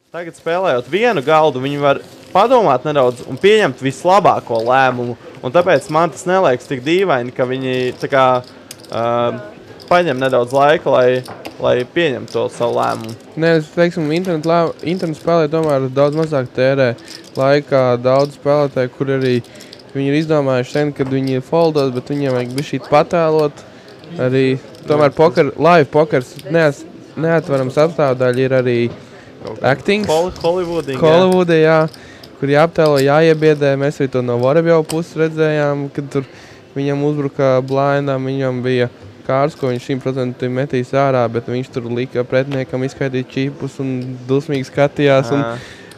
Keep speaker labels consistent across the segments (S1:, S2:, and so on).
S1: tagad spēlējot vienu galdu, viņi var padomāt nedaudz un pieņemt vislabāko lēmumu. Un tāpēc man tas neliekas tik dīvaini, ka viņi tā kā paņem nedaudz laika, lai pieņemtu to savu lēmumu.
S2: Nē, es teiksim, internetu spēlē tomēr daudz mazāk tērē laikā daudz spēlētāji, kur arī viņi ir izdomājuši sen, kad viņi ir foldos, bet viņiem vajag bišķīt patēlot. Arī tomēr live pokers neatverams sastāvdaļa ir arī actings. Hollywoodā, jā, kur jāaptēlo, jāiebiedē. Mēs arī to no Vorobjova puses redzējām, kad tur viņam uzbruka blindam, viņam bija kārs, ko viņš 100% metīs ārā, bet viņš tur lika pretiniekam izskaidīt čipus un dusmīgi skatījās.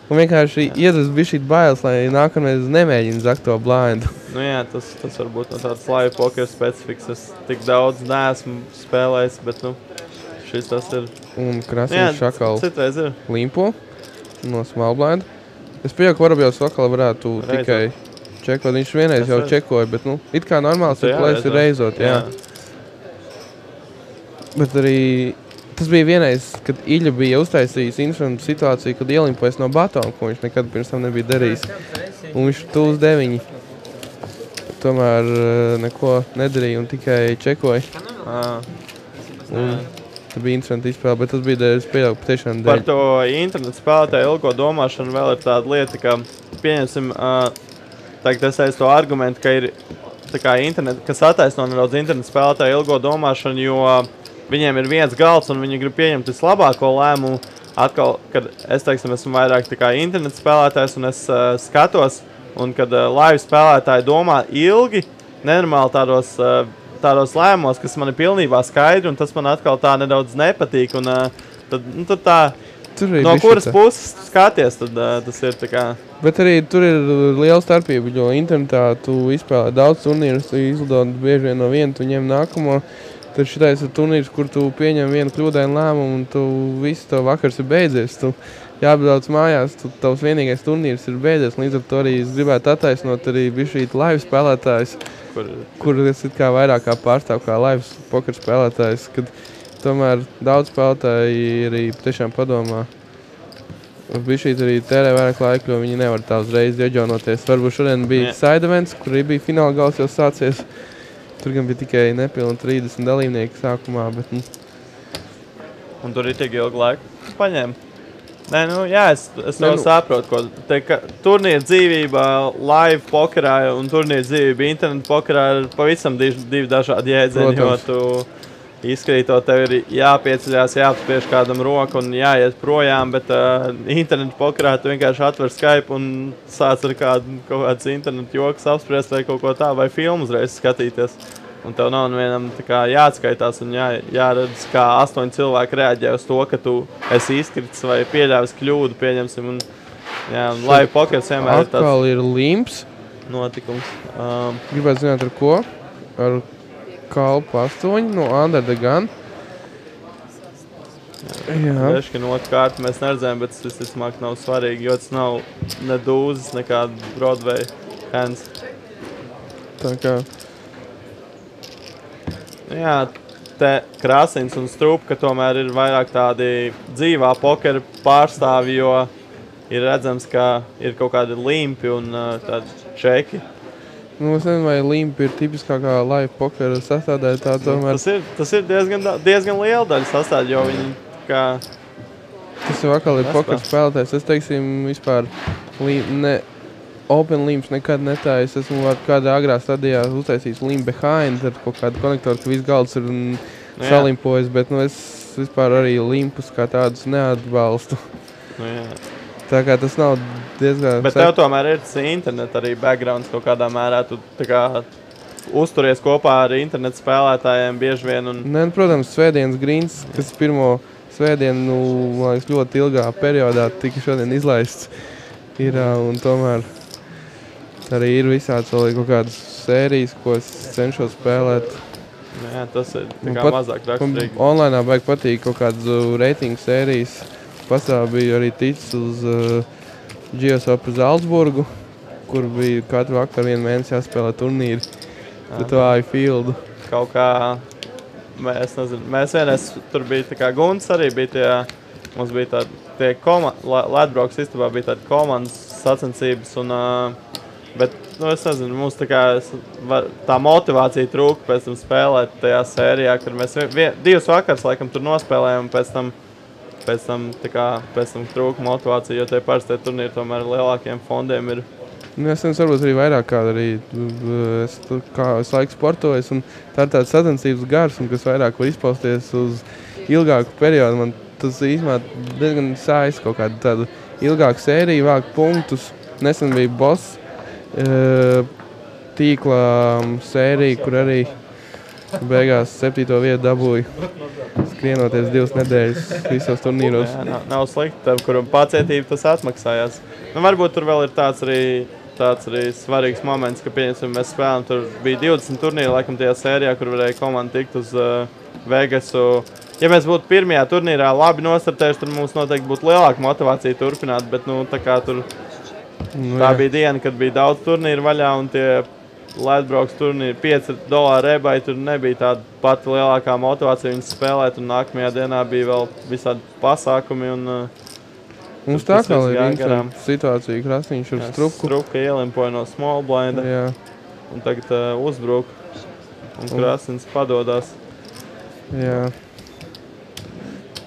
S2: Un vienkārši iedvest bišķīt bailes, lai nākamreiz nemēģina zakt to blindu.
S1: Nu jā, tas varbūt no tādas live poker specifikas. Es tik daudz neesmu spēlējis, bet nu, šis tas ir.
S2: Un Krasins Šakals
S1: citreiz ir.
S2: Limpo no small blind. Es pieļauju, ka Vorobjovs Šakala varētu tikai čekot. Viņš vienreiz jau čekoja, bet nu, it kā normāls ir plēs ir reizot, jā. Bet arī tas bija vienreiz, kad Iļa bija uztaisījis interesantu situāciju, kad ielimpojas no batona, ko viņš nekad pirms tam nebija darījis. Un viņš tu uz 9 tomēr neko nedarīja un tikai čekoja. Tas bija interesanti izspēle, bet tas bija es pieļauju patiešām dēļ.
S1: Par to internetu spēlētāju ilgo domāšanu vēl ir tāda lieta, ka pieņemsim, tagad es aiz to argumentu, ka ir tā kā internet, kas attaisno nedaudz internetu spēlētāju ilgo domāšanu, jo viņiem ir viens galds un viņi grib pieņemt vislabāko lēmumu. Atkal, kad es, teiksim, esmu vairāk tā kā internetu spēlētājs un es skatos, un kad live spēlētāji domā ilgi, nenormāli tādos lēmumos, kas man ir pilnībā skaidri, un tas man atkal tā nedaudz nepatīk. Un tad tā, no kuras puses skaties, tad tas ir tā kā.
S2: Bet arī tur ir liela starpība, jo internetā tu izspēlē daudz turnīrus, tu izlidot bieži vien no vienu, tu ņem nākamo. Tad šitais ir turnīrs, kur tu pieņem vienu kļūdainu lēmumu un tu visu tev vakars ir beidzies. Tu jābrauc mājās, tavs vienīgais turnīrs ir beidzies. Līdz ar to arī es gribētu attaisnot arī bišķīt live spēlētājs, kur es it kā vairāk kā pārstāv kā live poker spēlētājs, kad tomēr daudz spēlētāji arī tiešām padomā. Bišķīt arī tērē vairāk laika, jo viņi nevar tā uzreiz ieģaunoties. Varbūt šodien bija side events, kur arī bija fināla gals jau sācies. Tur gan bija tikai nepilni 30 dalībnieki sākumā, bet nu.
S1: Un tur ir tik ilgu laiku paņēma. Nē, nu jā, es to saprotu, ko turnīra dzīvība live pokerā un turnīra dzīvība internetu pokerā ir pavisam divi dažādi jēdzieni, jo tu izkrītot, tev ir jāpieceļās, jāapspiež kādam roku un jāiet projām, bet internetu pokerā tu vienkārši atver Skype un sāc ar kaut kāds internetu joks apspriest vai kaut ko tā, vai filmu uzreiz skatīties. Un tev nav vienam tā kā jāatskaitās un jāredz, kā 8 cilvēki reaģē uz to, ka tu esi izkritis vai pieļāvis kļūdu, pieņemsim. Un, jā, un live pokers vienmēr ir tāds.
S2: Atkal ir limps.
S1: Notikums.
S2: Gribētu zināt ar ko? Ar kalpu 8 no Under the Gun. Jā.
S1: Tieši, ka otru kārtu mēs neredzējām, bet tas visticamāk nav svarīgi, jo tas nav ne dūzes, nekāda Broadway hands.
S2: Tā kā.
S1: Jā, te Krasins un Strupka tomēr ir vairāk tādi dzīvā pokera pārstāvi, jo ir redzams, ka ir kaut kādi limpi un tādi čeki.
S2: Nu, es nezinu, vai limpi ir tipiskākā live pokera sastāvdaļa, tā tomēr.
S1: Tas ir diezgan liela daļa sastāvdaļa, jo viņi kā.
S2: Tas jau atkal ir pokera spēlētājs. Es teiksim, vispār open limps nekad netājas. Esmu kādā agrā stadijā uztaisījis limp behind ar kaut kādu konektoru, ka viss galds ir salimpojas, bet nu, es vispār arī limpus kā tādus neatbalstu.
S1: Nu, jā.
S2: Tā kā tas nav diezgan.
S1: Bet tev tomēr ir tas internet arī backgrounds kaut kādā mērā. Tu tā kā uzturies kopā ar internetu spēlētājiem bieži vien. Un.
S2: Nē, protams, svētdienas greens, kas pirmo svētdienu, man liekas, ļoti ilgā periodā tika šodien izlaists. Ir, un tomēr arī ir visāds vēl kaut kādas sērijas, ko es cenšos spēlēt.
S1: Jā, tas ir tā kā mazāk raksturīgi.
S2: Online baigi patīk kaut kādas reitingu sērijas. Pastāv bija arī ticis uz Geosopu Zaldzburgu, kur bija katru vakaru vienu mēnesi jāspēlē turnīri. Bet vāju fieldu.
S1: Kaut kā, mēs vienreiz, tur bija tā kā Guns arī bija tie Mums bija tāda, Ledbrauks istabā bija tāda komandas sacensības, bet, es nezinu, mums tā motivācija trūka pēc tam spēlēt tajā sērijā, kad mēs 2 vakars, laikam, tur nospēlējām, un pēc tam trūka motivācija, jo tie parasti turnīri tomēr lielākiem fondiem ir.
S2: Es nezinu, varbūt arī vairāk kāda arī, es laiku sportoju, un tā ir tāds sacensības gars, un kas vairāk var izpausties uz ilgāku periodu. Man tas īstenībā diezgan sājas kaut kādu tādu ilgāku sēriju, vāku punktus. Nesen bija Boss tīkla sērija, kur arī beigās 7. vietu dabūju, skrienoties 2 nedēļas visos turnīros.
S1: Jā, nav slikti, kuram pacietība tas atmaksājās. Varbūt tur vēl ir tāds arī svarīgs moments, ka, pieņemsim, mēs spēlējām, tur bija 20 turnīri, laikam, tajā sērijā, kur varēja komanda tikt uz Vegasu. Ja mēs būtu pirmajā turnīrā labi nostartējuši, tad mums noteikti būtu lielāka motivācija turpināt, bet, tā kā tur tā bija diena, kad bija daudz turnīru vaļā, un tie Ledbrauks turnīri $5 rebai, tur nebija tāda pati lielākā motivācija viņus spēlēt, un nākamajā dienā bija vēl visādi pasākumi, un
S2: mums tā kā ir interesanta situācija, Krasniņš ar Struku.
S1: Struka ielimpoja no small blinda, un tagad uzbruk, un Krasniņš padodās.
S2: Jā.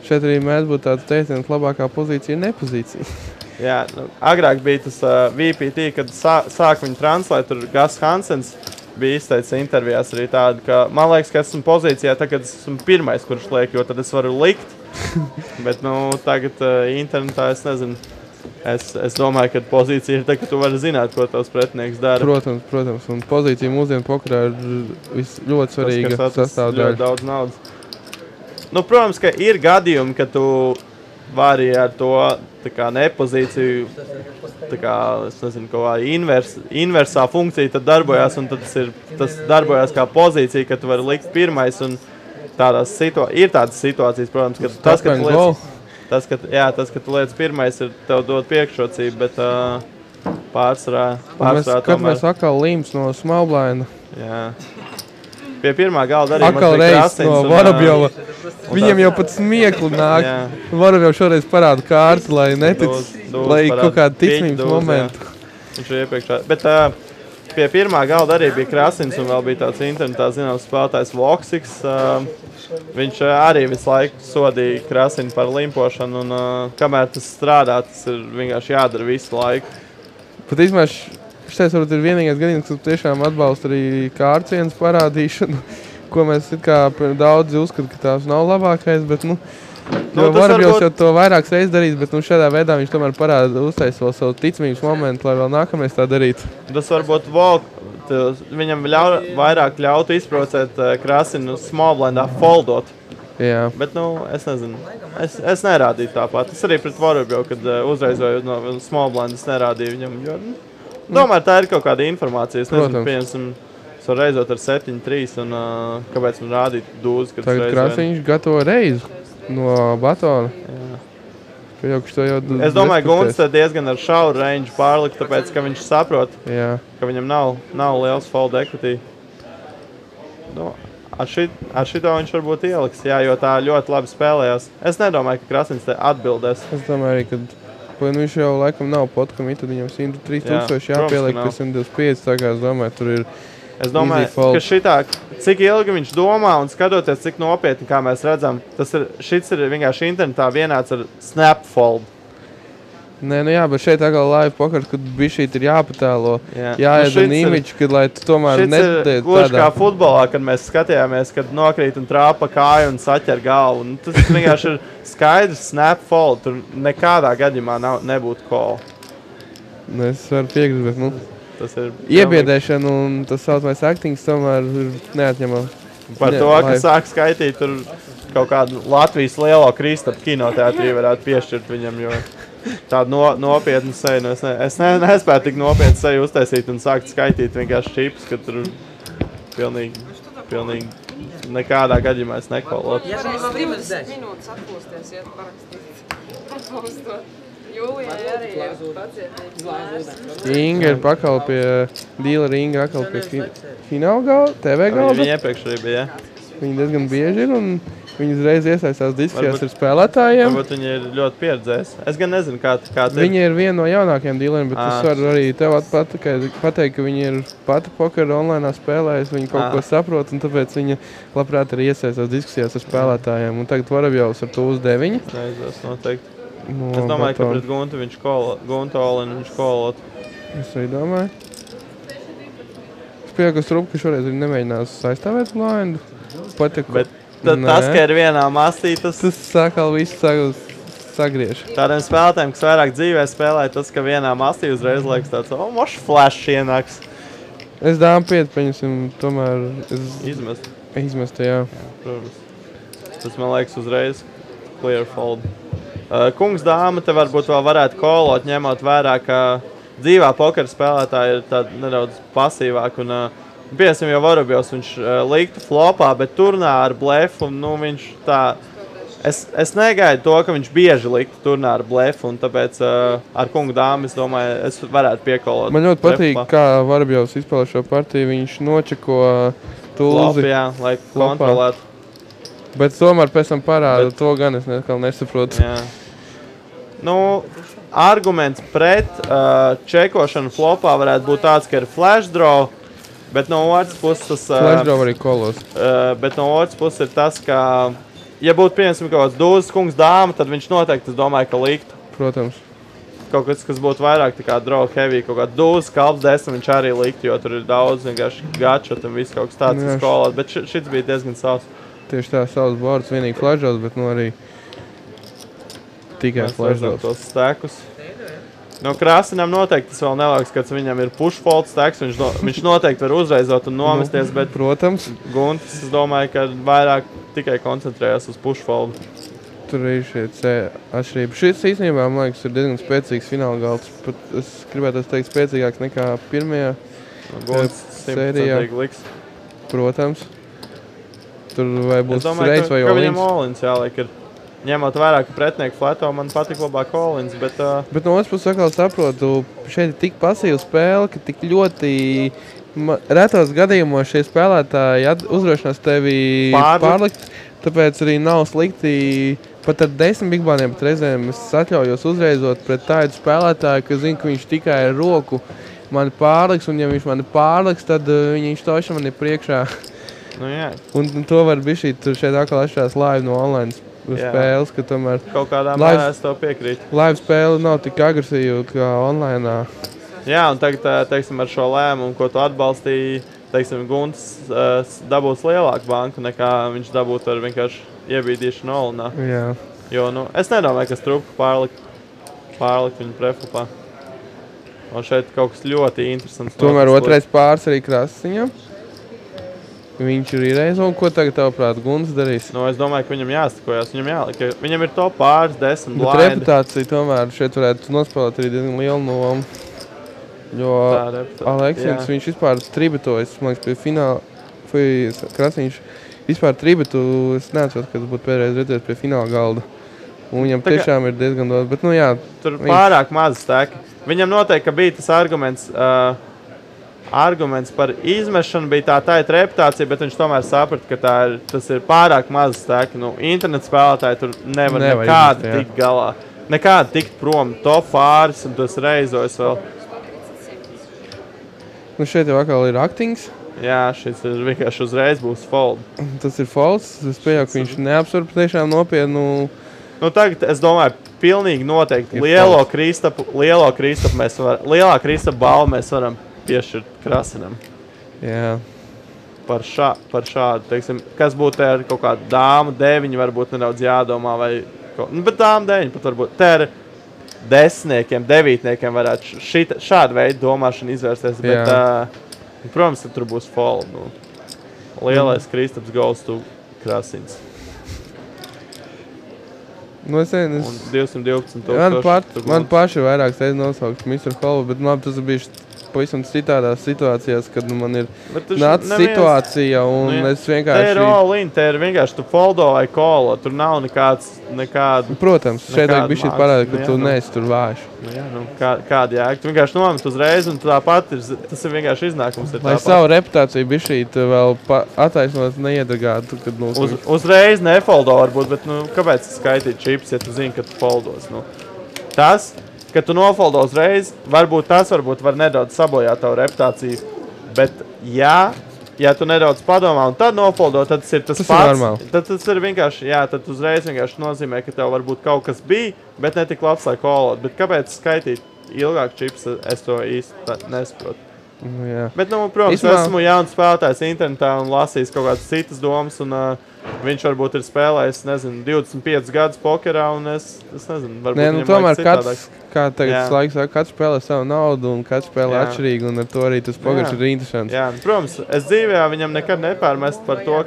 S2: Šeit arī mēs būtu tāds teiciens, labākā pozīcija ir nepozīcija.
S1: Jā, agrāk bija tas VPT, kad sāk viņu translēt, tur Gus Hansens bija izteicis intervijās arī tādu, ka man liekas, ka esmu pozīcijā, tagad esmu pirmais, kurš liek, jo tad es varu likt. Bet, tagad internetā es nezinu. Es domāju, ka pozīcija ir tā, ka tu vari zināt, ko tavs pretinieks dara.
S2: Protams, un pozīcija mūsdienu pokerā ir ļoti svarīga sastāvdaļa.
S1: Ļoti daudz naudas. Protams, ka ir gadījumi, ka tu vari ar to nepozīciju, es nezinu, inversā funkcija tad darbojās, un tad tas darbojās kā pozīcija, ka tu vari likt pirmais, un ir tādas situācijas, protams, ka tas, ka tu liec pirmais, tev dod priekšrocību, bet pārsvarā tomēr.
S2: Kad mēs atkal līms no Smallblinda.
S1: Jā. Pie pirmā galda arī
S2: atkal reizes no Vorobjova. Viņiem jau pat smiekli nāk. Vorobjov šoreiz parāda kārti, lai lai kaut kādu ticības momentu.
S1: Viņš ir iepriekšā. Bet pie pirmā galda arī bija Krasins, un vēl bija tāds internetā zināms spēlētājs Voxiks. Viņš arī visu laiku sodīja Krasinu par limpošanu, un kamēr tas strādā, tas ir vienkārši jādara visu laiku.
S2: Pat īstenībā šitais varbūt ir vienīgais gadījums, kas tiešām atbalsta arī kārtienas parādīšanu, ko mēs daudzi uzskata, ka tās nav labākais, bet, Vorobjovs jau to vairākas reizes darīs, bet, šādā veidā viņš tomēr parāda uztais vēl savu ticamības momentu, lai vēl nākamais tā darītu.
S1: Tas varbūt viņam vairāk ļautu izprovocēt Krasinu smallblindā foldot.
S2: Jā.
S1: Bet, es nezinu. Es nerādīju tāpat. Es arī pret Vorobjovu, kad uzreizoju no smallblinda, es nerādīju viņam, jo domāju, tā ir kaut kāda informācija. Es nezinu, pieņemsim, es varu reizot ar 7-3, un kāpēc man rādīt dūzi, kad
S2: tagad Krasniņš gatavo reizu no batona.
S1: Jā. Es domāju, Guns diezgan ar šauru range pārlikt, tāpēc, ka viņš saprot, ka viņam nav liels fold equity. Ar šito viņš varbūt ieliks, jo tā ļoti labi spēlējās. Es nedomāju, ka Krasniņš te atbildēs.
S2: Es domāju arī, ka viņš jau laikam nav potkami, tad viņam 103,000 jāpieliek pie 125, tā kā es domāju, tur ir
S1: Es domāju, ka cik ilgi viņš domā un skatoties, cik nopietni, kā mēs redzam, šits ir vienkārši internetā vienāds ar snap fold.
S2: Nē, bet šeit atkal live poker, kad bišķīt ir jāpatēlo, jāiedana imidži, kad lai tu tomēr nedēļ tādā.
S1: Gluži kā futbolā, kad mēs skatījāmies, kad nokrīt un trāpa kāju un saķer galvu. Tas vienkārši ir skaidrs snap fold, tur nekādā gadījumā nebūtu call.
S2: Es varu piekrist, bet,
S1: tas ir
S2: iebiedēšana un tas saucamais actings tomēr ir neatņemama.
S1: Par to, ka sāk skaitīt, tur kaut kādu Latvijas lielo Kristapu kinoteātrī varētu piešķirt viņam, jo tādu nopietnu seju. Es nespēju tik nopietnu seju uztaisīt un sākt skaitīt vienkārši čips, ka tur pilnīgi nekādā gadījumā es nekolotu.
S3: Ja arī vēl 20 minūtes atpūsties, iet parakstīt. Atpūstot. Jūlijai arī pacietības lērs.
S2: Inga ir pakal pie dīlera Inga akal pie fināla galda, TV galda.
S1: Viņa iepriekš arī bija,
S2: Viņa diezgan bieži ir un Viņi uzreiz iesaistās diskusijās ar spēlētājiem.
S1: Varbūt viņi ir ļoti pieredzējuši. Es gan nezinu, kā ir.
S2: Viņi ir viena no jaunākajiem dīleriem, bet es varu arī tev pateikt, ka viņi ir pati pokeru online spēlējusi, viņi kaut ko saprot, un tāpēc viņi labprāt arī iesaistās diskusijās ar spēlētājiem. Un tagad Varavjovs ar to uz 9.
S1: Neizdos noteikti. Es domāju, ka pret Guntu Olinu viņš kolot.
S2: Es arī domāju. Es pieļauju, ka Strupka šoreiz arī nemēģinās aizstāvēt blindu.
S1: Tas, ka ir vienā mastī, tas
S2: sākal visu sagriež.
S1: Tādiem spēlētājiem, kas vairāk dzīvē spēlē, tas, ka vienā mastī uzreiz liekas tāds, mošs flash ienāks.
S2: Es dāmu 5, paņemsim, tomēr izmest, jā.
S1: Protams. Tas, man liekas, uzreiz clear fold. Kungs dāma te varbūt vēl varētu kolot, ņemot vērā, ka dzīvā pokera spēlētāja ir tāda nedaudz pasīvāk un piemēram, jau Varavjovs viņš liktu flopā, bet turnā ar blefu, viņš tā... Es negaidu to, ka viņš bieži liktu turnā ar blefu, un tāpēc ar kungu dāmu, es domāju, es varētu piekolot.
S2: Man ļoti patīk, kā Varavjovs izspēlē šo partiju, viņš nočeko tulzi.
S1: Flopi, jā, lai kontrolētu.
S2: Bet tomēr pēc tam parāda, to gan es nesaprotu.
S1: Jā. Arguments pret čekošanu flopā varētu būt tāds, ka ir flash draw, bet no otras puses tas...
S2: Flash draw arī kolos.
S1: Bet no otras puses ir tas, ka, ja būtu, piemēram, kaut kāds dūzes kungs dāma, tad viņš noteikti, es domāju, ka liktu.
S2: Protams.
S1: Kaut kas būtu vairāk tā kā draw heavy, kaut kā dūzes, kalps 10, viņš arī liktu, jo tur ir daudz vienkārši gačot un viss kaut kas tāds izkolot, bet šits bija diezgan savs.
S2: Tieši tā, savs bords, vienīgi flash draws, bet arī tikai flash draws.
S1: Tos stekus. Krasinam noteikti tas vēl nelāks, kad viņam ir push-fold stacks, viņš noteikti var uzreizot un nomesties, bet
S2: protams.
S1: Guntis, es domāju, ka vairāk tikai koncentrējās uz push-fold.
S2: Tur ir šie atšķirība. Šis īstenībā, man liekas, ir diezgan spēcīgs fināla galds. Pat es gribētu teikt spēcīgāks nekā pirmajā sērijā.
S1: Liks.
S2: Protams. Tur vai būs reiz vai
S1: olins. Es domāju, ka viņam
S2: olins
S1: olins jāliek ir. Ņemot vairāk, ka pretnieku flato, man patīk labāk olins, bet...
S2: Bet no otras puses atkal saprotu, šeit ir tik pasīva spēle, ka tik ļoti retos gadījumos šie spēlētāji uzrošinās tevi pārlikt, tāpēc arī nav slikti pat ar 10 bigbāniem, bet reizēm es atļaujos uzreizot pret tādu spēlētāju, ka zinu, ka viņš tikai ar roku mani pārliks, un ja viņš mani pārliks, tad viņš toši man ir priekšā.
S1: Jā.
S2: Un to var bišķīt, šeit atkal atšķirās live no online spēles, ka tomēr...
S1: Kaut kādā mērā es tev piekrītu.
S2: Live spēle nav tik agresīva kā online.
S1: Jā, un tagad, teiksim, ar šo lēmumu, ko tu atbalstīji, teiksim, Gunts dabūs lielāku banku, nekā viņš dabūtu ar vienkārši iebīdīšanu olinā.
S2: Jā.
S1: Jo, es nedomāju, ka Strupka pārlikt viņu preflopā. Un šeit kaut kas ļoti interesants.
S2: Tomēr otrais pārs arī Krasiņam. Viņš ir reiz, un ko tagad tavuprāt Gunts darīs?
S1: Es domāju, ka viņam jāstakojās, viņam ir top pāris 10 blind.
S2: Bet reputācija tomēr šeit varētu nospēlēt arī diezgan lielu nomu. Jo Aleksins, viņš vispār tribetojas, man liekas, pie fināla, Krasiņš vispār tribetu, es neatceros, kad būtu pēdējais redzēt pie fināla galda. Un viņam tiešām ir diezgan daudz, bet
S1: Tur pārāk maz steki. Viņam noteikti bija tas arguments par izmešanu, bija tā ir reputācija, bet viņš tomēr saprata, ka tas ir pārāk maz steki. Internet spēlētāji tur nevar nekādi tikt galā. Nekādi tikt prom, top pāris, un tas reizojis vēl.
S2: Šeit jau atkal ir aktings.
S1: Jā, šis ir vienkārši uzreiz būs fold.
S2: Tas ir folds, es pieļauju, ka viņš neapsver tiešām nopietnu.
S1: Tagad, es domāju, pilnīgi noteikti lielā Kristapa balvu mēs varam piešķirt Krasinam.
S2: Jā.
S1: Par šādu, teiksim, kas būtu ar kaut kādu dāmu 9, varbūt nedaudz jādomā, vai bet dāmu 9 pat varbūt. Te ar 10-niekiem, 9-niekiem varētu šādu veidu domāšanu izvērsties, bet, protams, tur būs fold. Lielais Kristaps goes to Krasins.
S2: Un
S1: 212 000.
S2: Man paši vairāk steidz nosaukt Mr. Hollow, bet man tas bija pavisam citādās situācijās, kad man ir nāca situācija un es vienkārši...
S1: Te ir all-in, te ir vienkārši tu foldo vai kolo, tur nav nekāda...
S2: Protams, šeit vajag bišķīt parāda, ka tu neesi tur vājš.
S1: Kāda jēga? Tu vienkārši nomet uzreiz un tāpat tas ir vienkārši iznākums.
S2: Lai savu reputāciju bišķīt vēl attaisnot neiedagātu, kad...
S1: Uzreiz nefoldo varbūt, bet kāpēc skaitīt čips, ja tu zini, ka tu foldos? Tas, ka tu nofoldo uzreiz, varbūt var nedaudz sabojāt tavu reputāciju, bet ja tu nedaudz padomā un tad nofoldo, tad tas ir tas pats. Tad tas ir vienkārši, tad uzreiz vienkārši nozīmē, ka tev varbūt kaut kas bija, bet ne tik labs, lai kolot. Bet kāpēc skaitīt ilgāk čips, es to īsti nesaprotu. Bet, protams, esmu jauns spēlētājs internetā un lasījis kaut kādas citas domas, un viņš varbūt ir spēlējis, 25 gadus pokerā, un es nezinu, varbūt viņam
S2: tomēr
S1: vajag citādāk.
S2: Kā tagad laiks saka, katrs spēlē savu naudu, un katrs spēlē atšķirīgi, un ar to arī tas pokers ir interesants.
S1: Jā, protams, es dzīvē viņam nekad nepārmest par to,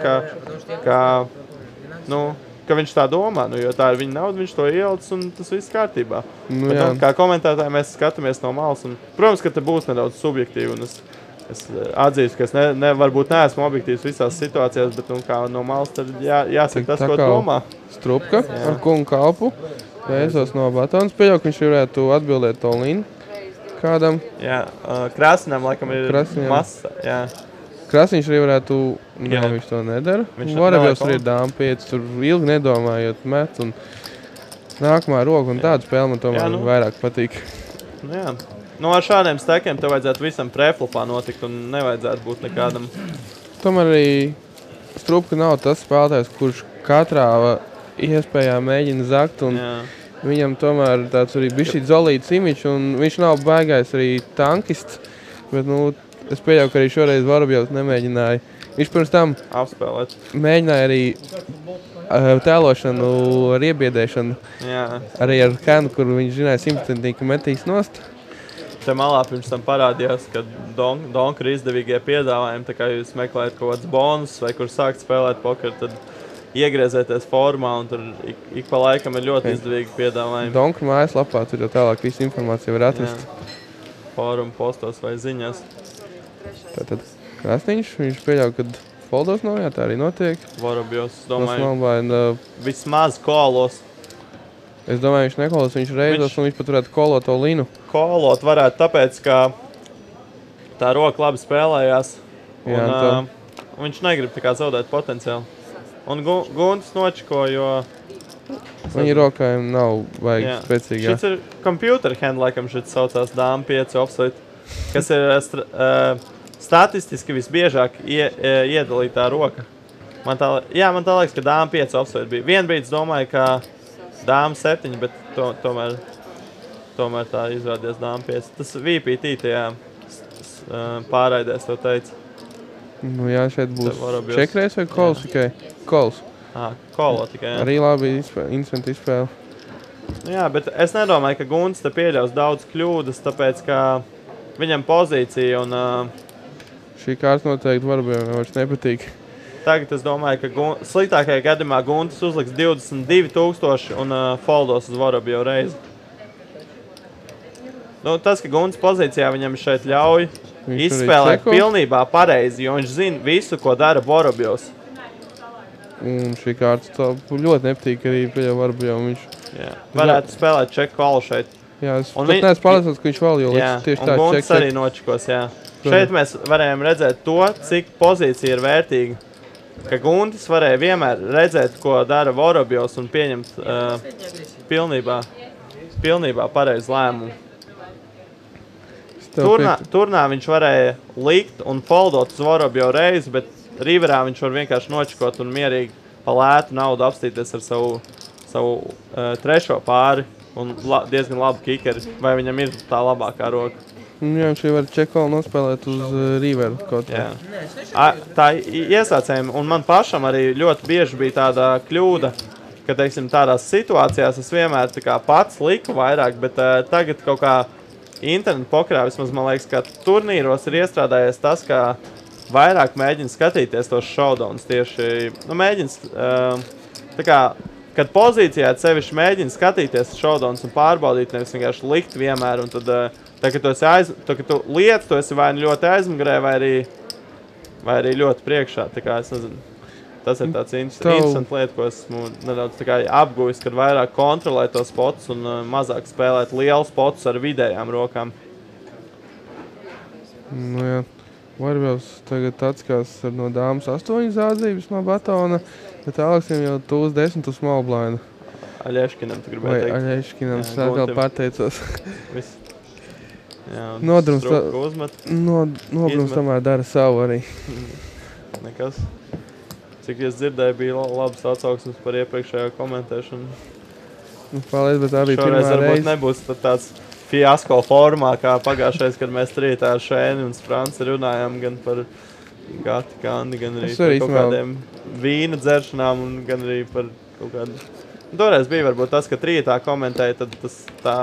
S1: ka viņš tā domā, jo tā ir viņa nauda, viņš to ielicis, un tas viss kārtībā. Bet, kā komentētāji mēs skatāmies no malas, un, protams, ka te būs nedaudz subjektīvi, un es atzīstu, ka es varbūt neesmu objektīvs visās situācijās, bet kā no malas tad jāsaka tas, ko domā.
S2: Strupka ar kungu kalpu, vēsos no Batons, pieļauj, ka viņš varētu atbildēt all-in kādam.
S1: Jā, Krasinam laikam ir masa, jā.
S2: Krasiņš arī varētu, viņš to nedara. Varabjos arī dām 5, tur ilgi nedomājot met, un nākamā roka, un tāda spēle man tomēr vairāk patīk.
S1: Jā. Ar šādiem stekiem tev vajadzētu visam preflopā notikt, un nevajadzētu būt nekādam.
S2: Tomēr arī Strupka nav tas spēlētājs, kurš katrā iespējā mēģina zakt, un viņam tomēr tāds arī bišķīt zolīts imičs, un viņš nav baigais arī tankists, bet, es pieļauju, ka arī šoreiz Vorobjovs nemēģināja. Viņš pirms tam
S1: apspēlēt.
S2: Mēģināja arī tēlošanu ar iebiedēšanu. Arī ar Kenu, kur viņš zināja 100% ka metīs nost.
S1: Te malā pirms tam parādījās, ka Donka ir izdevīgie piedāvājumi, tā kā jūs meklējat kaut kāds bonus vai kur sākt spēlēt pokeru, tad iegriezēties formā, un tur ik pa laikam ir ļoti izdevīgi piedāvājumi.
S2: Donka mājaslapā, tur jau tālāk visu informāciju var atrast.
S1: Fórumu postos vai ziņās.
S2: Tātad Krasniņš, viņš pieļauj, kad foldos nav, tā arī notiek.
S1: Vorobjos, domāju, vismaz kolos.
S2: Es domāju, viņš nekolos, viņš reizos, un viņš pat varētu kolot to linu.
S1: Kolot varētu tāpēc, ka tā roka labi spēlējās, un viņš negrib tā kā zaudēt potenciāli. Un Guntis nočiko, jo...
S2: Viņa rokājiem nav vajag spēcīgā.
S1: Šis ir computer hand, laikam šeit saucās dām 5 offside, kas ir statistiski visbiežāk iedalītā roka. Man tā liekas, ka dām 5 offside bija. Vienbrīd domāju, ka dām 7, bet tomēr tā izrādījās dām 5. Tas VPT tajā pārraidēs to teica.
S2: Šeit būs čekreiz vai kols tikai? Kols.
S1: Kolo tikai, jā.
S2: Arī labi instrumenti izspēle.
S1: Jā, bet es nedomāju, ka Guntis te pieļaus daudz kļūdas, tāpēc, ka viņam pozīcija un...
S2: Šī kārta noteikti varbūt vairs nepatīk.
S1: Tagad es domāju, ka sliktākajā gadījumā Guntis uzliks 22,000 un foldos uz Vorobjovu reizi. Tas, ka Guntis pozīcijā viņam šeit ļauj izspēlēt pilnībā pareizi, jo viņš zina visu, ko dara Vorobjovs.
S2: Un šī kārta ļoti nepatīk arī pieļauj Vorobjovu.
S1: Varētu spēlēt čeku kalu šeit.
S2: Jā, es pat neesmu pārliecināts, ka viņš vēl jau liks tieši tā čeku.
S1: Un Guntis arī nočikos, jā. Šeit mēs varējām redzēt to, cik pozīcija ir vērtīga. Ka Guntis varēja vienmēr redzēt, ko dara Vorobjovs un pieņemt pilnībā pareizu lēmumu. Turnā viņš varēja likt un foldot uz Vorobjovu reizi, bet riverā viņš var vienkārši nočikot un mierīgi pa lētu naudu apstīties ar savu trešo pāri un diezgan labu kikeri. Vai viņam ir tā labākā roka?
S2: Jā, viņš var čekolu nospēlēt uz riveru kaut kā.
S1: Tā iesācējiem, un man pašam arī ļoti bieži bija tāda kļūda, ka, teiksim, tādās situācijās es vienmēr tā kā pats liku vairāk, bet tagad kaut kā internetu pokerā, vismaz man liekas, ka turnīros ir iestrādājies tas, ka vairāk mēģina skatīties tos showdowns tieši, tā kā, kad pozīcijā sevišķi mēģina skatīties showdowns un pārbaudīt, nevis vienkārši likt vienmēr un tad Tā, ka tu lietas, tu esi vai ļoti aizmugurē, vai arī ļoti priekšā. Tā kā es nezinu. Tas ir tāds interesants lieta, ko esmu nedaudz apguvis, kad vairāk kontrolēt tos spotus un mazāk spēlēt lielu spotus ar vidējām rokām.
S2: Nu jā, Varbūt tagad atskās no dāmas 8 zādzības no batona, bet Aleksim jau tūs 10 uz small blind.
S1: Aļeškinam tu gribēji teikt.
S2: Vai Aļeškinam, es atkal pateicos.
S1: Viss. Jā, un
S2: Nodrums tomēr dara savu arī.
S1: Nekas. Cik es dzirdēju, bija labas atsauksmes par iepriekšējo komentēšanu.
S2: Paldies, bet tā bija pirmā reize.
S1: Šoreiz varbūt nebūs tāds fiasko formā, kā pagājušais, kad mēs trītā ar Šēni un Franci runājām gan par Gati Kandi, gan arī par kaut kādiem vīna dzeršanām un gan arī par kaut kādu... Toreiz bija varbūt tas, ka trītā komentēja, tad tas tā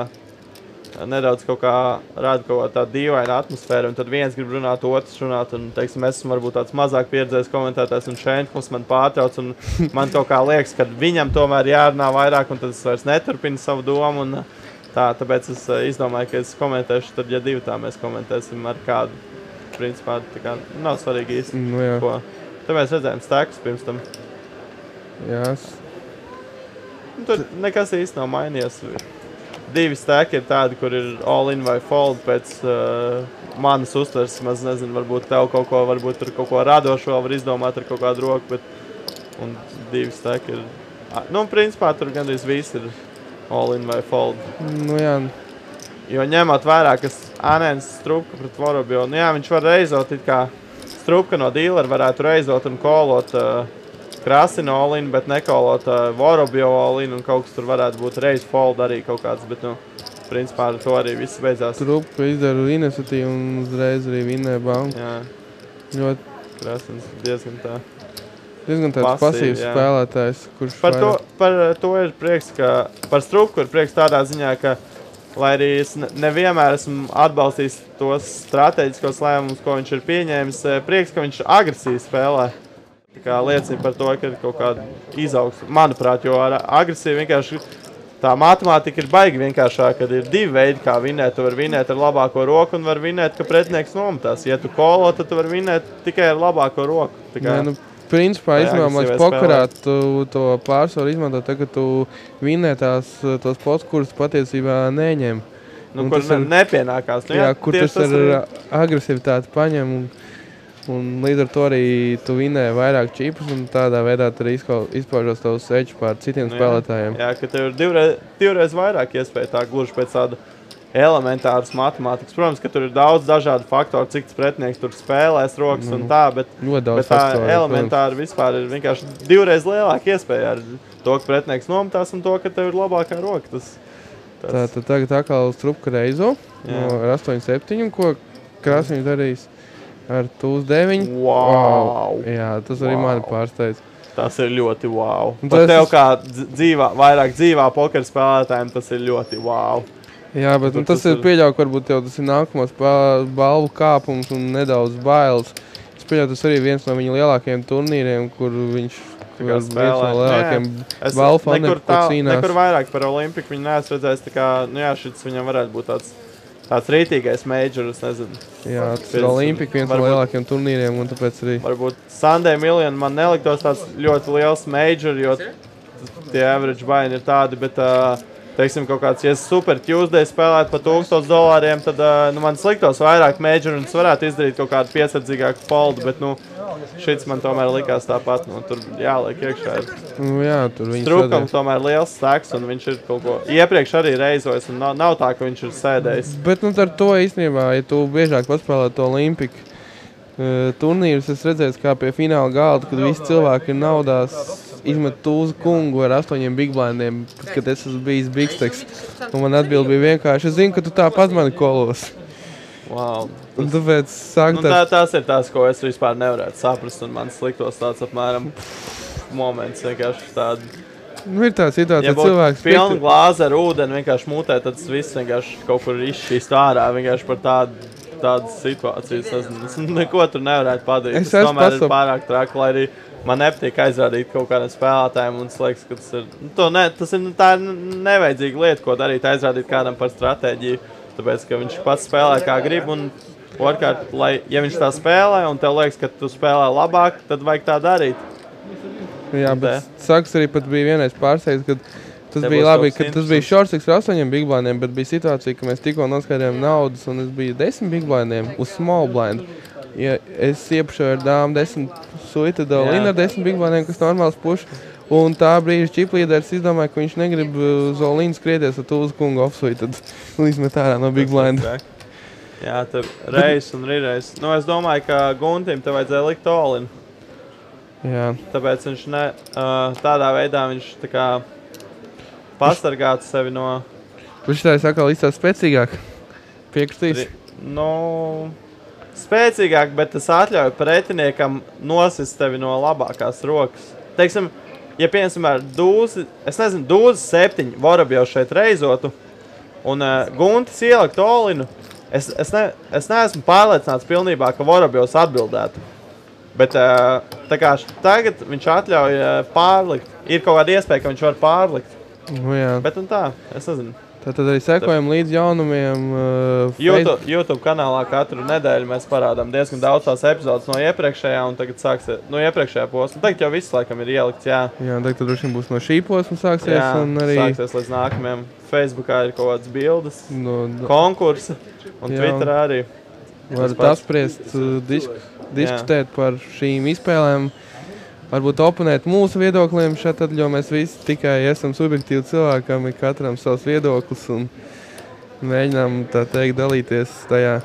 S1: nedaudz kaut kā rada kaut kā tādu dīvainu atmosfēru, un tad viens grib runāt, otrs runāt, un, teiksim, es esmu varbūt tāds mazāk pieredzējis komentētājs, un Šēnklis man pārtrauc, un man kaut kā liekas, ka viņam tomēr jārunā vairāk, un tad es vairs neturpinu savu domu, un tāpēc es izdomāju, ka es komentēšu, tad, ja divi tā mēs komentēsim ar kādu, principā, tā kā nav svarīgi īsti, ko. Tad mēs redzējām stekus pirms tam.
S2: Jā.
S1: Tur nekas īsti nav mainījies. Divi steki ir tādi, kur ir all-in vai fold pēc manas uztvers. Maz nezinu, varbūt tev kaut ko, varbūt tur kaut ko radošo var izdomāt ar kaut kādu roku, un divi steki ir... Nu, principā tur gandrīz viss ir all-in vai fold.
S2: Nu, jā.
S1: Jo ņemot vērā, ka Anēns Strupka pret Vorobjovu, nu jā, viņš var reizot, it kā Strupka no dealer varētu reizot un kolot Krasina all-in, bet nekolot Vorobjovu all-in, un kaut kas tur varētu būt reiz fold arī kaut kāds, bet, nu, principā ar to arī viss beidzās.
S2: Strupka izdara iniciatīvu un uzreiz arī vinnē banku.
S1: Jā.
S2: Ļoti.
S1: Krasins diezgan tā.
S2: Diezgan tāds pasīvs spēlētājs, kurš
S1: Par to ir prieks, ka par Strupku ir prieks tādā ziņā, ka, lai arī es nevienmēr esmu atbalstījis tos strateģiskos lēmumus, ko viņš ir pieņēmis, prieks, ka viņš agresīvi spēlē. Tā kā liecina par to, ka ir kaut kāda izaugsme, manuprāt, jo ar agresīvi vienkārši tā matemātika ir baigi vienkāršāk, kad ir divi veidi, kā vinēt. Tu var vinēt ar labāko roku un var vinēt, ka pretinieks nometās. Ja tu kolo, tad tu var vinēt tikai ar labāko roku. Tā kā,
S2: principā, izmēmāks pokarā tu to pārsvaru izmanto, tad, kad tu vinē tos pots, kurus patiesībā neņem.
S1: Nu, kur nepienākās. Nu,
S2: jā, kur tas ar agresivitāti paņem un līdz ar to arī tu vinēji vairāk čipus un tādā veidā tur izpaužos tavus edžu pār citiem spēlētājiem.
S1: Jā, ka tev ir divreiz vairāk iespēja tā gluži pēc tāda elementāras matemātikas. Protams, ka tur ir daudz dažādu faktoru, cik tas pretinieks tur spēlēs rokas un tā, bet tā elementāra vispār ir vienkārši divreiz lielāka iespēja ar to, ka pretinieks nometās un to, ka tev ir labākā roka.
S2: Tad tagad atkal Strupka reizo ar 8-7, ko Krasniņš darīs. Ar tūs 9.
S1: Wow!
S2: Jā, tas arī mani pārsteidz.
S1: Tas ir ļoti wow. Par tev kā vairāk dzīvā pokera spēlētājiem tas ir ļoti wow.
S2: Jā, bet tas ir pieļauju, ka varbūt tev tas ir nākamās balvu kāpums un nedaudz bailes. Es pieļauju, tas arī viens no viņa lielākajiem turnīriem, kur viņš viens no lielākajiem balvu fondiem, kur cīnās.
S1: Nekur vairāk par Olimpiku viņu neesmu redzējis, tā kā, nu jā, šis viņam varētu būt tāds rītīgais major, es nezinu.
S2: Jā, tas ir Olimpika, viens no lielākiem turnīriem, un tāpēc arī...
S1: Varbūt Sunday Million man neliktos tāds ļoti liels major, jo tie average buy-in ir tādi, bet, teiksim, kaut kāds, ja Super Tuesday spēlēt par $1000, tad, man sliktos vairāk major, un es varētu izdarīt kaut kādu piesardzīgāku foldu, bet, šits man tomēr likās tāpat, tur jāliek iekšā ir.
S2: Jā, tur viņš
S1: Strupkam tomēr liels steks, un viņš ir kaut ko iepriekš arī reizojis, un nav tā, ka viņš ir sēdējis.
S2: Bet, ar to īstenībā, ja tu biežāk paspēlēt to Olimpiku turnīrus, es redzēju, kā pie fināla galda, kad visi cilvēki ir naudās izmet tūzu kungu ar 8 big blindiem, kad es esmu bijis bigsteks. Un man atbild bija vienkārši, es zinu, ka tu tāpat mani kolos.
S1: Wow.
S2: Un tāpēc
S1: tās ir tās, ko es vispār nevarētu saprast, un man sliktos tāds apmēram moments vienkārši tādi.
S2: Ir tā situācija,
S1: ja
S2: cilvēks
S1: pilna glāze ar ūdeni vienkārši mutē, tad tas viss vienkārši kaut kur izšķīst ārā vienkārši par tādas situācijas. Es neko tur nevarētu padarīt. Tas tomēr ir pārāk traki, lai arī man nepatīk aizrādīt kaut kādiem spēlētājiem, un es liekas, ka tas ir nevajadzīga lieta, ko darīt, aizrādīt kādam par stratēģiju. Tāpēc, ka viņš pats spēlē kā grib, un otrkārt, ja viņš tā spēlē, un tev liekas, ka tu spēlē labāk, tad vajag tā darīt.
S2: Jā, bet sāks arī pat bija vienreiz pārsteigts, kad tas bija labi, ka tas bija shortsix ar 8 big blindiem, bet bija situācija, ka mēs tikko noskaidrojām naudas, un es biju 10 big blindiem uz small blind. Ja es iepušoju ar dāmu 10 suited all-in ar 10 big blindiem, kas normāls puš, un tā brīža čiplīders izdomāja, ka viņš negrib uz all-in skrieties ar Tūzu kungu off-suited un izmet ārā no big blinda.
S1: Jā, tev reiz un reiz. Nu, es domāju, ka Guntim te vajadzēja likt all-in.
S2: Jā.
S1: Tāpēc viņš tādā veidā viņš tā kā pastargātu sevi no...
S2: Bet šitais atkal izstās spēcīgāk. Piekritīs?
S1: Nu, spēcīgāk, bet tas atļauj pretiniekam nosist tevi no labākās rokas. Teiksim, ja piemēram dūzi, es nezinu, dūzi 7 Vorobjovs šeit reizotu un Guntis ielikt all-inu, es neesmu pārliecināts pilnībā, ka Vorobjovs atbildētu. Bet tā kā tagad viņš atļauj pārlikt. Ir kaut kāda iespēja, ka viņš var pārlikt.
S2: Nu jā.
S1: Bet un tā, es nezinu.
S2: Tad arī sekojam līdz jaunumiem.
S1: YouTube kanālā katru nedēļu mēs parādām diezgan daudz tās epizodes no iepriekšējā un tagad sāksies no iepriekšējā posma. Tagad jau viss laikam ir ielikts, jā.
S2: Jā, tagad droši vien būs no šī posma sāksies.
S1: Jā,
S2: un arī
S1: sāksies līdz nākamajam. Facebookā ir kaut kādas bildes, konkursi un Twitterā arī.
S2: Varat apspriest, diskutēt par šīm izspēlēm. Varbūt oponēt mūsu viedokliem šeit, jo mēs visi tikai esam subjektīvi cilvēkam, ir katram savs viedoklis un mēģinām, tā teikt, dalīties tajā.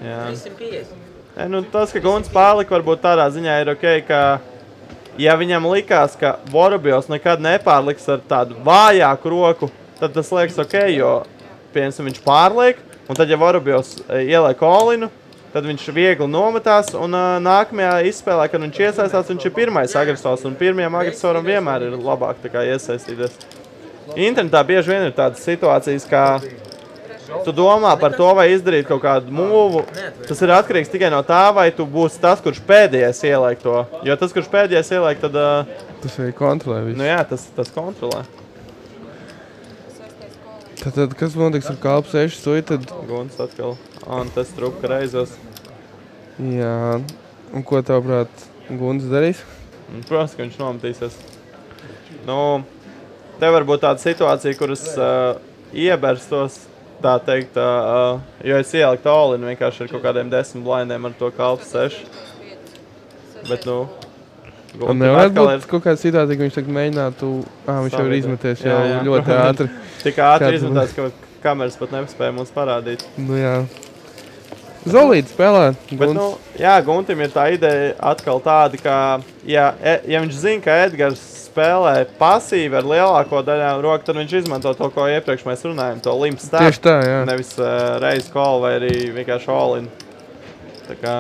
S1: Jā. 350. Nu, tas, ka Gunts pārlika, varbūt tādā ziņā ir ok, ka ja viņam likās, ka Vorobjovs nekad nepārliks ar tādu vājāku roku, tad tas liekas ok, jo, piemēram, viņš pārliek, un tad, ja Vorobjovs ieliek all-inu, tad viņš viegli nometās, un nākamajā izspēlē, kad viņš iesaistās, viņš ir pirmais agresors, un pirmajam agresoram vienmēr ir labāk tā kā iesaistīties. Internetā bieži vien ir tādas situācijas, kā tu domā par to, vai izdarīt kaut kādu mūvu. Tas ir atkarīgs tikai no tā, vai tu būsi tas, kurš pēdējais ieliek to. Jo tas, kurš pēdējais ieliek, tad...
S2: tas arī kontrolē visu.
S1: Nu jā, tas kontrolē.
S2: Tad kas notiks ar kalpu 6 suited?
S1: Gunts atkal. Un tas trupka reizos.
S2: Jā. Un ko tavuprāt Gunts darīs?
S1: Protams, ka viņš nometīsies. Nu, te var būt tāda situācija, kuras ieberstos, tā teikt, jo es ielikt all-in vienkārši ar kaut kādiem 10 blindiem ar to kalpu 6. Bet, nu...
S2: Un nevar būt kaut kāda situācija, ka viņš tagad mēģinātu... viņš jau ir izmeties jau ļoti ātri.
S1: Tik ātri izmetās, ka kameras pat nespēja mums parādīt.
S2: Nu jā. Zolīti spēlē.
S1: Bet, nu, jā, Guntim ir tā ideja atkal tāda, ka, ja viņš zina, ka Edgars spēlē pasīvi ar lielāko daļām roku, tad viņš izmanto to, ko iepriekš mēs runājam, to limp step.
S2: Tieši tā, jā.
S1: Nevis raise call vai arī vienkārši all-in. Tā kā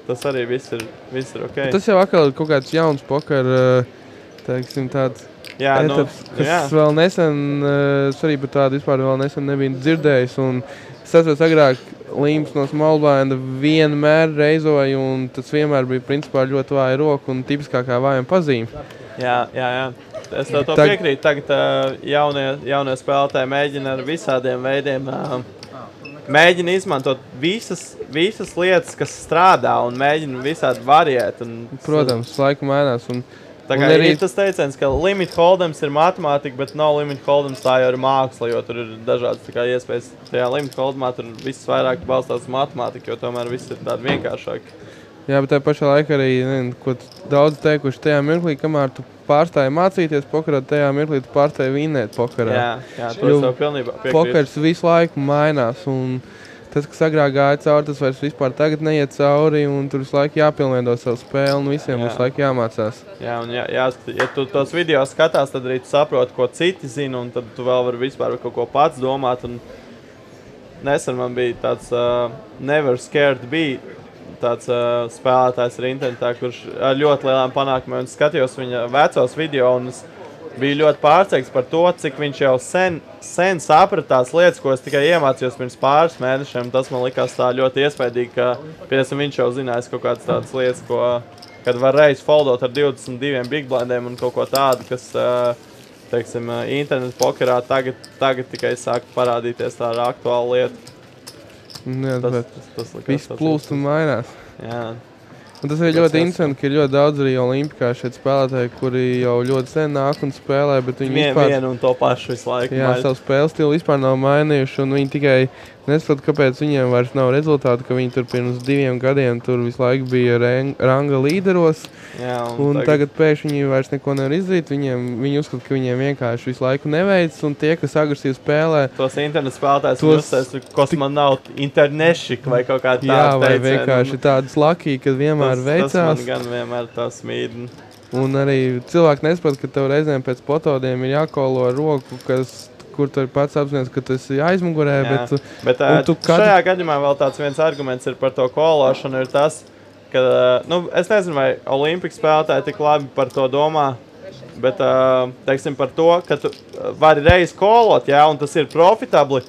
S1: tas arī viss ir ok.
S2: Tas jau atkal ir kaut kāds jauns poker, teiksim, tāds etaps, kas vēl nesen, es arī par tādu vispār vēl nesen nebiju dzirdējis, un es atceros agrāk Limps no small blinda vienmēr reizoja, un tas vienmēr bija principā ļoti vāja roka un tipiskākā vājuma pazīme.
S1: Jā. Es to piekrītu. Tagad jaunie spēlētāji mēģina ar visādiem veidiem mēģina izmantot visas lietas, kas strādā, un mēģina visādi variēt.
S2: Protams, laiku mainās.
S1: Tā kā ir tas teiciens, ka limit hold'ems ir matemātika, bet nav limit hold'ems, tā jau ir māksla, jo tur ir dažādas iespējas. Tajā limit hold'emā tur viss vairāk balstās matemātika, jo tomēr viss ir tādi vienkāršāki.
S2: Jā, bet tajā pašā laikā arī, ko daudz teikuši tajā mirklī, kamēr tu pārstāji mācīties pokerā, tajā mirklī tu pārstāji vinēt pokerā.
S1: Jā, to es jau pilnībā piekrītu.
S2: Pokers visu laiku mainās, un tas, kas agrāk gāja cauri, tas vairs vispār tagad neiet cauri, un tur visu laiku jāpilnveido savu spēli, un visiem visu laiku jāmācās. Jā,
S1: un ja tu tos video skatās, tad arī tu saproti, ko citi zina, un tad tu vēl vari vispār kaut ko pats domāt. Un nesen man bija tāds Never Scared Bee, tāds spēlētājs ar internetā, kurš ar ļoti lielām panākumiem, un skatījos viņa vecos video, un es biju ļoti pārsteigts par to, cik viņš jau sen sapratās lietas, ko es tikai iemācījos pirms pāris mēnešiem. Tas man likās tā ļoti iespaidīgi, ka viņš jau zinājis kaut kādas tādas lietas, kad var reiz foldot ar 22 big blindiem un kaut ko tādu, kas, teiksim, internetu pokerā tagad tikai sāk parādīties tā aktuāla lieta.
S2: Jā,
S1: Tas
S2: viss plūst un mainās.
S1: Jā.
S2: Un tas ir ļoti interesanti, ka ir ļoti daudz arī Olimpikā šeit spēlētāji, kuri jau ļoti sen nāk un spēlē, bet viņi vispār...
S1: Vienu un to pašu visu laiku.
S2: Jā, savu spēles stilu vispār nav mainījuši, un viņi tikai nesaprot, kāpēc viņiem vairs nav rezultātu, ka viņi tur pirms 2 gadiem tur visu laiku bija ranga līderos,
S1: jā,
S2: un tagad pēkšņi viņi vairs neko nevar izdarīt, viņi uzskata, ka viņiem vienkārši visu laiku neveic, un tie, kas agresīvi spēlē...
S1: Tos internetu spēlētājs uzsēs, kas man nav internešik vai kaut kā tāda
S2: jā, vai vienkārši tādas lakī, kad vienmēr veicās.
S1: Tas man gan vienmēr tā smīd.
S2: Un arī cilvēki nesaprot, ka tev reizēm pēc potodiem ir jākolo roku, kur tu pats apzinājies, ka tu esi aizmugurē.
S1: Bet šajā gadījumā vēl tāds viens arguments ir par to kološanu, ir tas, ka, es nezinu, vai Olimpikas spēlētāji tik labi par to domā, bet, teiksim, par to, ka tu vari reiz kolot, jā, un tas ir profitabli,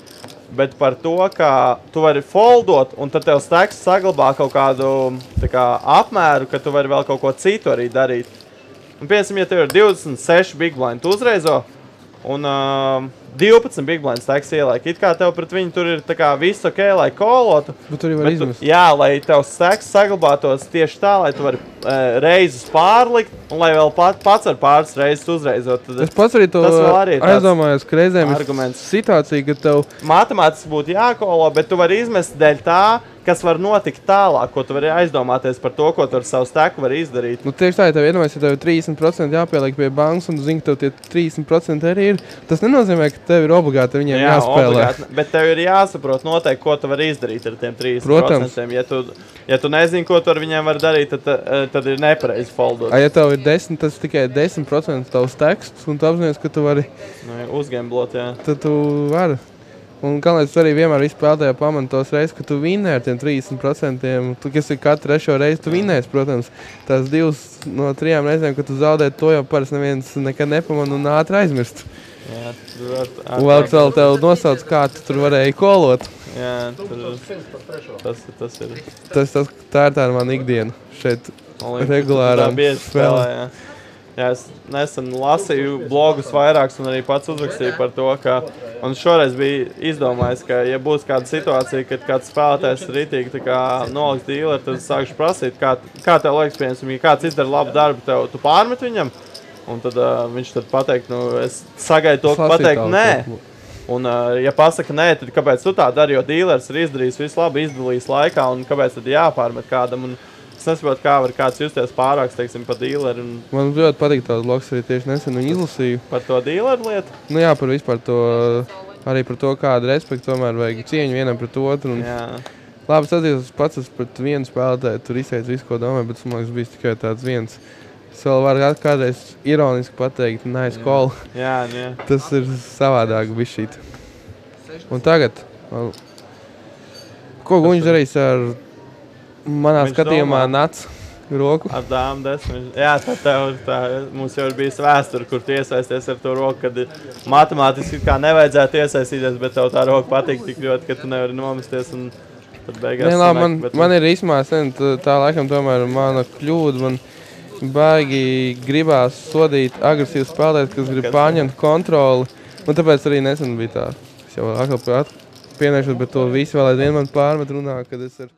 S1: bet par to, ka tu vari foldot, un tad tev steks saglabā kaut kādu apmēru, ka tu vari vēl kaut ko citu arī darīt. Un, piemēram, ja tev ir 26 big blind, tu uzreizo, un 12 big blind steks ielaik. It kā tev pret viņu tur ir viss ok, lai kolotu.
S2: Bet tur var izmest.
S1: Jā, lai tev steks saglabātos tieši tā, lai tu vari reizes pārlikt, un lai vēl pats ar pāris reizes uzreizot.
S2: Es pats arī to aizdomājos, ka reizēm ir situācija, ka tev...
S1: Matemātiski būtu jākolo, bet tu vari izmest dēļ tā, kas var notikt tālāk, ko tu vari aizdomāties par to, ko tu ar savu steku vari izdarīt.
S2: Nu, tieši tā, ja tev iedomājas, ja tev ir 30% jāpieliek pie bankas, un tu zini, ka tev tie 30% arī ir, tas nenozīmē, ka tev ir obligāti viņiem jāspēlē.
S1: Obligāti, bet tev ir jāsaprot noteikti, ko tu vari izdarīt ar tiem 30%.
S2: Protams.
S1: Ja tu nezini, ko tu ar viņiem vari darīt, tad ir nepareizi foldot.
S2: Ja tev ir 10, tas tikai 10% tavs teksts, un tu apzinājies, ka tu vari...
S1: Uzgemblot, jā.
S2: Tad tu vari. Un galvenais, tu arī vienmēr spēlētājā pamani tos reizes, ka tu vinnē ar tiem 30%, kas ir katru trešo reizi, tu vinnēsi, protams. Tās 2 no 3 reizēm, kad tu zaudē, to jau parasti neviens nekad nepamana un ātri aizmirst.
S1: Jā,
S2: un vēl tev nosauc, kā tu tur varēji kolot.
S1: Jā, tas ir.
S2: Tā ir tā mana ikdiena šeit regulārām spēlē.
S1: Jā, es nesen lasīju blogus vairākus un arī pats uzrakstīju par to, ka un šoreiz bija izdomājis, ka ja būs kāda situācija, kad kāds spēlētājs rītīgi noliks dīleri, tad es sākšu prasīt, kā tev liekas, piemēram, ja kāds izdara labu darbu, tu pārmet viņam, un tad viņš tad pateikt, es sagaidu to, ka pateikt nē. Un, ja pasaka nē, tad kāpēc tu tā dari, jo dīlers ir izdarījis visu labi, izdalījis laikā, un kāpēc tad jāpārmet kādam. Un es nesaprotu, kā var kāds justies pārāks, teiksim, pa dīleri.
S2: Man ļoti patīk tās blogs, arī tieši nesen viņu izlasīju.
S1: Par to dīleru lietu?
S2: Nu jā, par vispār to, arī par to, kādu respektu tomēr vajag cieņu vienam pret otru. Un, labi, es atzīstos pats pret vienu spēlētāju, tur izteicu visu, ko domāju, bet man liekas, bija tikai tāds viens. Es vēl varu kādreiz ironiski pateikt, nice call.
S1: Jā.
S2: Tas ir savādāk bišķīt. Un tagad, ko Guņš darīs ar manā skatījumā nāc roku?
S1: Ar dāmu 10. Jā, tā mums jau ir bijis vēsture, kur tu iesaisties ar to roku, kad matemātiski kā nevajadzētu iesaistīties, bet tev tā roka patīk tik ļoti, ka tu nevari nomesties un tad beigās sanāk.
S2: Man ir īsmās, tā laikam tomēr mana kļūda, man baigi gribās sodīt agresīvu spēlēt, kas grib pārņemt kontroli, un tāpēc arī nesen bija tā. Es jau atkal pienēšos, bet to visu vēl aizvien man pārmet runā, kad es ar